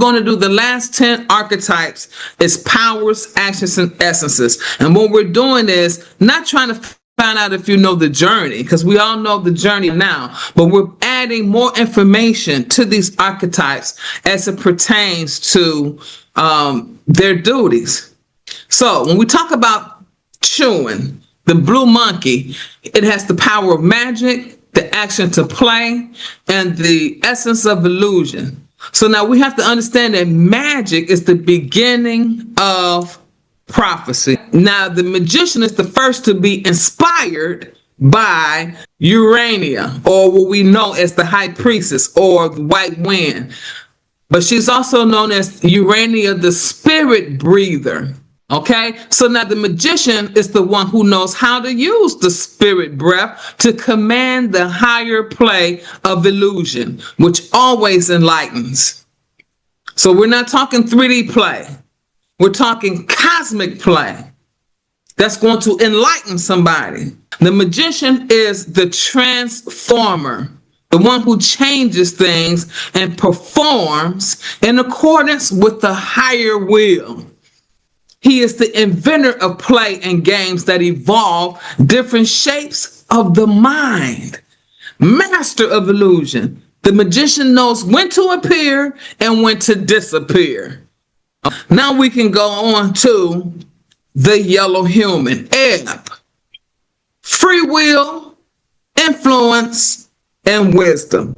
going to do the last 10 archetypes is powers, actions, and essences. And what we're doing is not trying to find out if you know the journey, because we all know the journey now, but we're adding more information to these archetypes as it pertains to their duties. So when we talk about chewing, the blue monkey, it has the power of magic, the action to play, and the essence of illusion. So now we have to understand that magic is the beginning of prophecy. Now, the magician is the first to be inspired by Urania, or what we know as the high priestess or the white wind. But she's also known as Urania, the spirit breather. Okay, so now the magician is the one who knows how to use the spirit breath to command the higher play of illusion, which always enlightens. So we're not talking 3D play. We're talking cosmic play that's going to enlighten somebody. The magician is the transformer, the one who changes things and performs in accordance with the higher will. He is the inventor of play and games that evolve different shapes of the mind. Master of illusion. The magician knows when to appear and when to disappear. Now we can go on to the yellow human. Ebb. Free will, influence, and wisdom.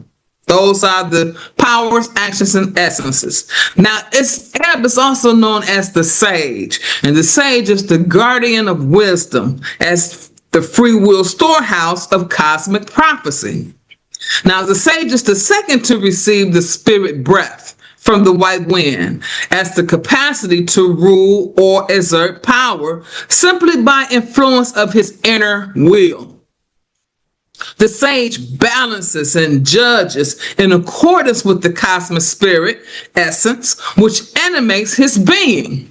Those are the powers, actions, and essences. Now, Ebb is also known as the sage, and the sage is the guardian of wisdom as the free will storehouse of cosmic prophecy. Now, the sage is the second to receive the spirit breath from the white wind as the capacity to rule or exert power simply by influence of his inner will. The sage balances and judges in accordance with the cosmic spirit essence, which animates his being.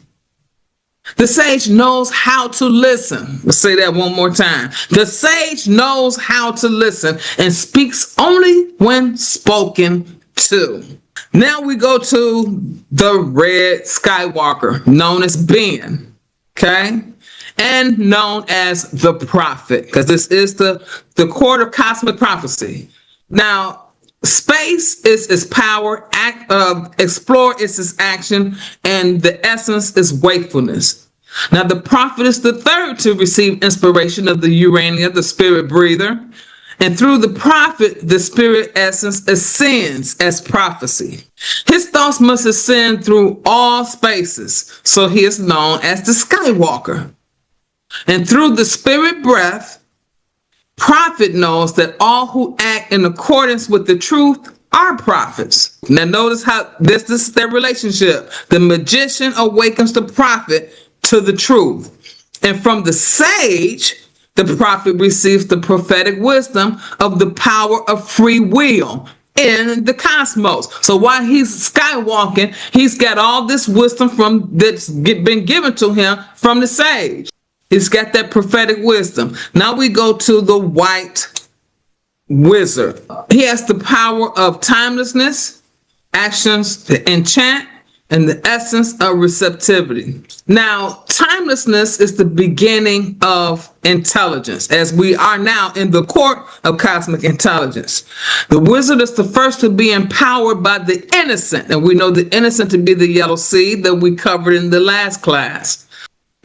The sage knows how to listen. Let's say that one more time. The sage knows how to listen and speaks only when spoken to. Now we go to the red Skywalker, known as Ben. Okay? And known as the prophet, because this is the court of cosmic prophecy. Now, space is its power, explore is its action, and the essence is wakefulness. Now, the prophet is the third to receive inspiration of the Urania, the spirit breather. And through the prophet, the spirit essence ascends as prophecy. His thoughts must ascend through all spaces, so he is known as the Skywalker. And through the spirit breath, prophet knows that all who act in accordance with the truth are prophets. Now notice how this is their relationship. The magician awakens the prophet to the truth. And from the sage, the prophet receives the prophetic wisdom of the power of free will in the cosmos. So while he's skywalking, he's got all this wisdom that's been given to him from the sage. He's got that prophetic wisdom. Now we go to the white wizard. He has the power of timelessness, actions to enchant, and the essence of receptivity. Now, timelessness is the beginning of intelligence, as we are now in the court of cosmic intelligence. The wizard is the first to be empowered by the innocent, and we know the innocent to be the yellow seed that we covered in the last class.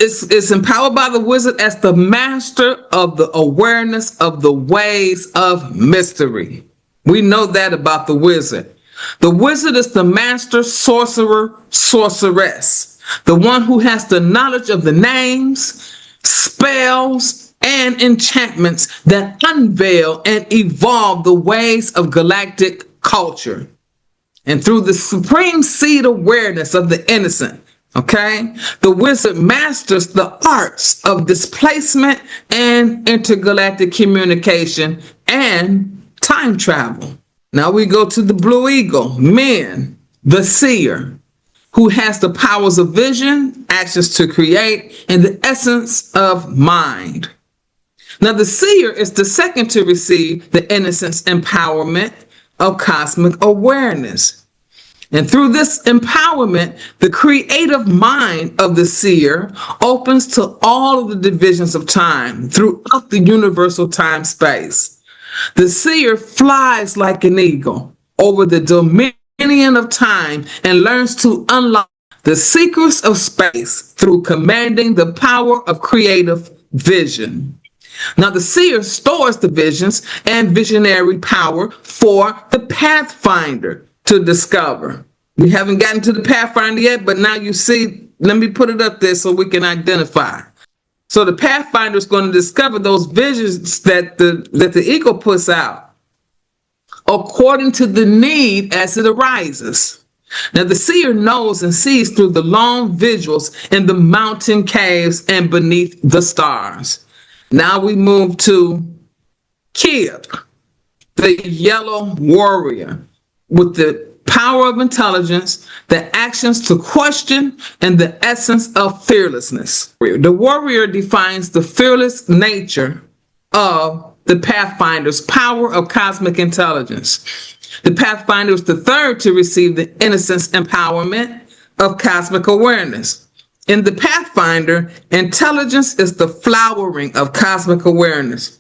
It's empowered by the wizard as the master of the awareness of the ways of mystery. We know that about the wizard. The wizard is the master sorcerer, sorceress, the one who has the knowledge of the names, spells, and enchantments that unveil and evolve the ways of galactic culture. And through the supreme seed awareness of the innocent, okay, the wizard masters the arts of displacement and intergalactic communication and time travel. Now we go to the blue eagle, men, the seer, who has the powers of vision, actions to create, and the essence of mind. Now the seer is the second to receive the innocence empowerment of cosmic awareness. And through this empowerment, the creative mind of the seer opens to all of the divisions of time throughout the universal time space. The seer flies like an eagle over the dominion of time and learns to unlock the secrets of space through commanding the power of creative vision. Now, the seer stores the visions and visionary power for the pathfinder to discover. We haven't gotten to the pathfinder yet, but now you see, let me put it up there so we can identify. So the pathfinder is going to discover those visions that the eagle puts out according to the need as it arises. Now, the seer knows and sees through the long visuals in the mountain caves and beneath the stars. Now we move to Kid, the yellow warrior, with the power of intelligence, the actions to question, and the essence of fearlessness. The warrior defines the fearless nature of the Pathfinder's power of cosmic intelligence. The Pathfinder is the third to receive the innocence empowerment of cosmic awareness. In the Pathfinder, intelligence is the flowering of cosmic awareness.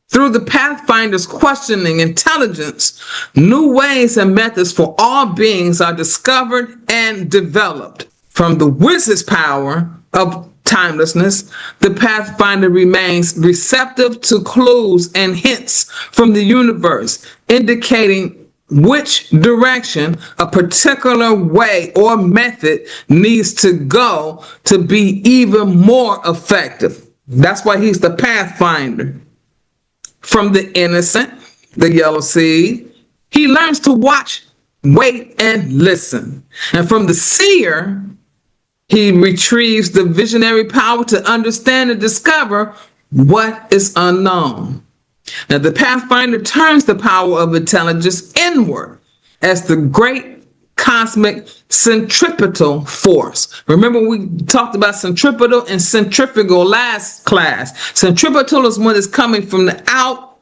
Through the Pathfinder's questioning intelligence, new ways and methods for all beings are discovered and developed. From the wizard's power of timelessness, the Pathfinder remains receptive to clues and hints from the universe, indicating which direction a particular way or method needs to go to be even more effective. That's why he's the Pathfinder. From the innocent, the yellow seed, he learns to watch, wait, and listen. And from the seer, he retrieves the visionary power to understand and discover what is unknown. Now, the Pathfinder turns the power of intelligence inward as the great cosmic centripetal force. Remember, we talked about centripetal and centrifugal last class. Centripetal is when it's coming from the out,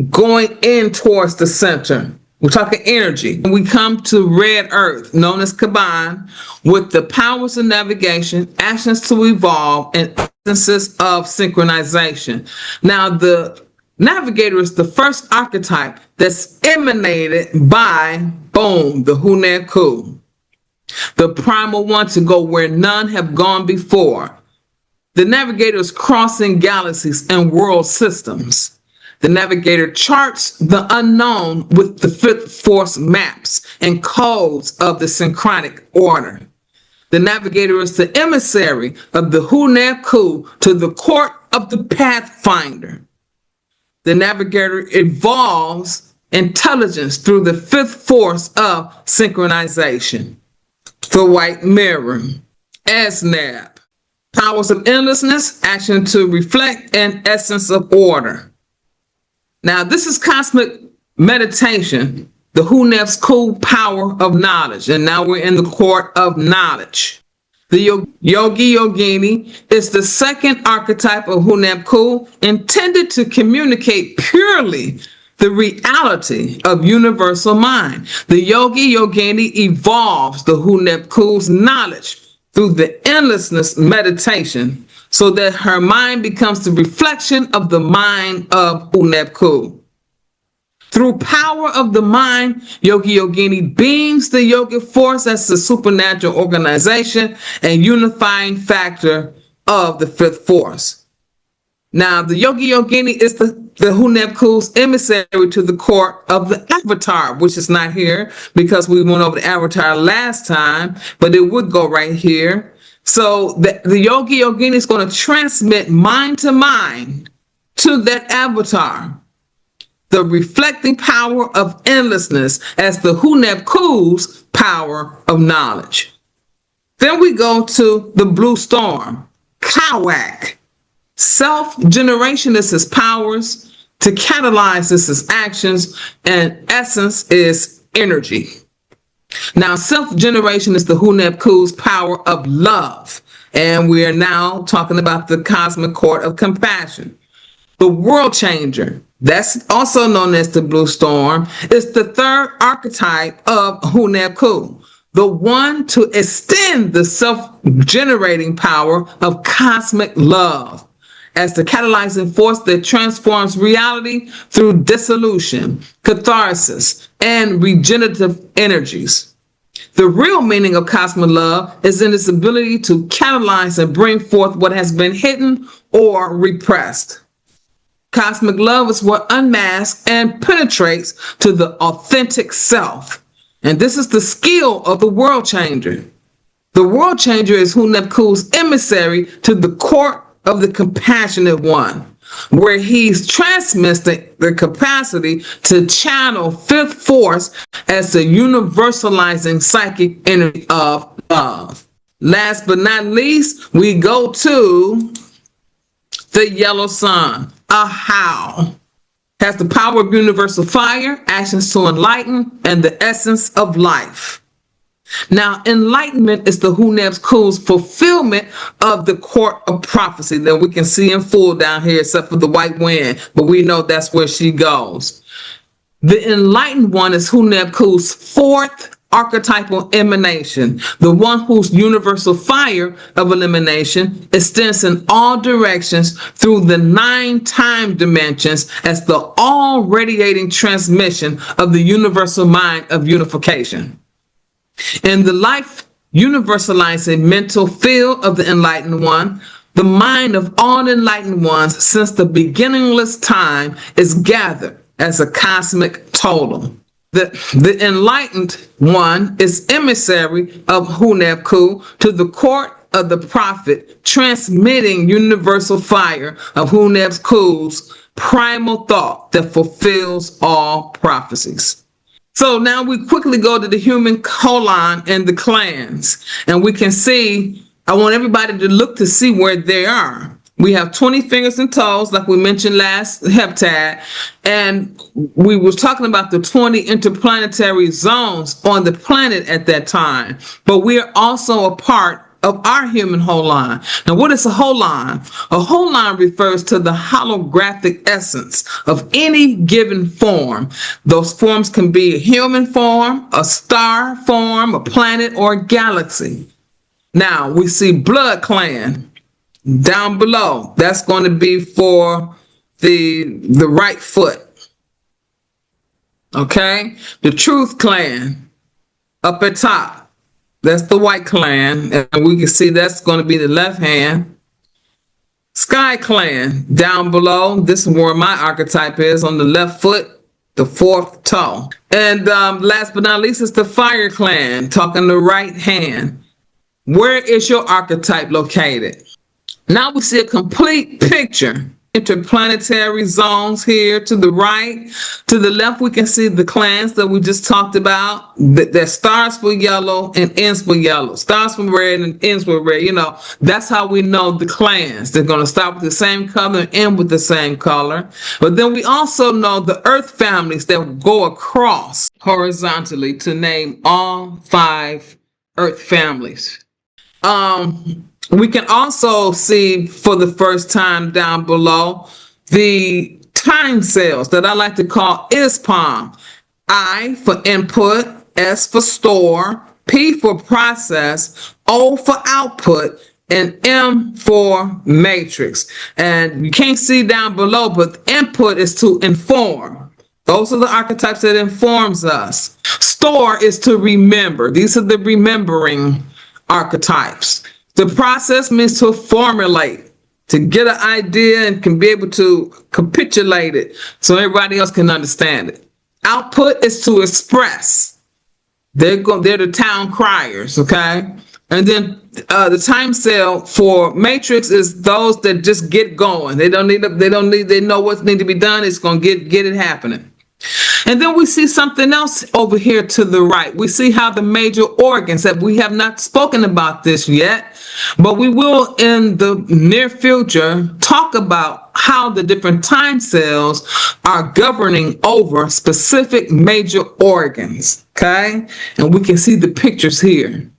going in towards the center. We're talking energy. We come to red earth, known as Kaban, with the powers of navigation, actions to evolve, and instances of synchronization. Now, the navigator is the first archetype that's emanated by, boom, the Huneku, the primal one to go where none have gone before. The navigator is crossing galaxies and world systems. The navigator charts the unknown with the fifth force maps and codes of the synchronic order. The navigator is the emissary of the Huneku to the court of the Pathfinder. The navigator evolves intelligence through the fifth force of synchronization. The white mirror, Esnab, powers of endlessness, action to reflect, and essence of order. Now, this is cosmic meditation, the Hunef's cool power of knowledge. And now we're in the court of knowledge. The Yogi Yogini is the second archetype of Hunep-Ku, intended to communicate purely the reality of universal mind. The Yogi Yogini evolves the Hunep-Ku's knowledge through the endlessness meditation so that her mind becomes the reflection of the mind of Hunep-Ku. Through power of the mind, Yogi Yogini beams the yogic force as the supernatural organization and unifying factor of the fifth force. Now, the Yogi Yogini is the Hunep-Ku's emissary to the court of the avatar, which is not here because we went over the avatar last time, but it would go right here. So the Yogi Yogini is going to transmit mind to mind to that avatar, the reflecting power of endlessness as the Hunep-Ku's power of knowledge. Then we go to the blue storm, Kawak. Self-generation is his powers, to catalyze is his actions, and essence is energy. Now, self-generation is the Hunep-Ku's power of love, and we are now talking about the cosmic court of compassion. The world changer, that's also known as the blue storm, is the third archetype of Huneb-Ku, the one to extend the self-generating power of cosmic love as the catalyzing force that transforms reality through dissolution, catharsis, and regenerative energies. The real meaning of cosmic love is in its ability to catalyze and bring forth what has been hidden or repressed. Cosmic love is what unmasks and penetrates to the authentic self. And this is the skill of the world changer. The world changer is Huneb-Ku's emissary to the court of the compassionate one, where he transmits the capacity to channel fifth force as the universalizing psychic energy of love. Last but not least, we go to the yellow sun. How has the power of universal fire, actions to enlighten, and the essence of life. Now, enlightenment is the Huneb-Ku's fulfillment of the court of prophecy that we can see in full down here, except for the white wind, but we know that's where she goes. The enlightened one is Huneb-Ku's fourth archetypal emanation, the one whose universal fire of elimination extends in all directions through the 9 time dimensions as the all radiating transmission of the universal mind of unification. In the life universalizing mental field of the enlightened one, the mind of all enlightened ones since the beginningless time is gathered as a cosmic total. The enlightened one is emissary of Huneb-Ku to the court of the prophet, transmitting universal fire of Huneb-Ku's primal thought that fulfills all prophecies. So now we quickly go to the human colon and the clans, and we can see, I want everybody to look to see where they are. We have 20 fingers and toes, like we mentioned last heptad, and we were talking about the 20 interplanetary zones on the planet at that time. But we are also a part of our human holon. Now, what is a holon? A holon refers to the holographic essence of any given form. Those forms can be a human form, a star form, a planet, or a galaxy. Now, we see blood clan down below. That's going to be for the right foot. Okay? The truth clan up at top. That's the white clan. And we can see that's going to be the left hand. Sky clan down below. This is where my archetype is, on the left foot, the fourth toe. And last but not least is the fire clan, talking the right hand. Where is your archetype located? Now we see a complete picture. Interplanetary zones here to the right. To the left, we can see the clans that we just talked about. That starts with yellow and ends with yellow. Starts with red and ends with red. You know, that's how we know the clans. They're going to start with the same color and end with the same color. But then we also know the earth families that go across horizontally to name all 5 earth families. We can also see for the first time down below the time cells that I like to call ISPOM. I for input, S for store, P for process, O for output, and M for matrix. And you can't see down below, but input is to inform. Those are the archetypes that informs us. Store is to remember. These are the remembering archetypes. The process means to formulate, to get an idea and can be able to capitulate it so everybody else can understand it. Output is to express. They're the town criers, okay? And then the time cell for matrix is those that just get going. They know what needs to be done. It's going to get it happening. And then we see something else over here to the right. We see how the major organs, that we have not spoken about this yet, but we will in the near future talk about how the different time cells are governing over specific major organs. Okay? And we can see the pictures here.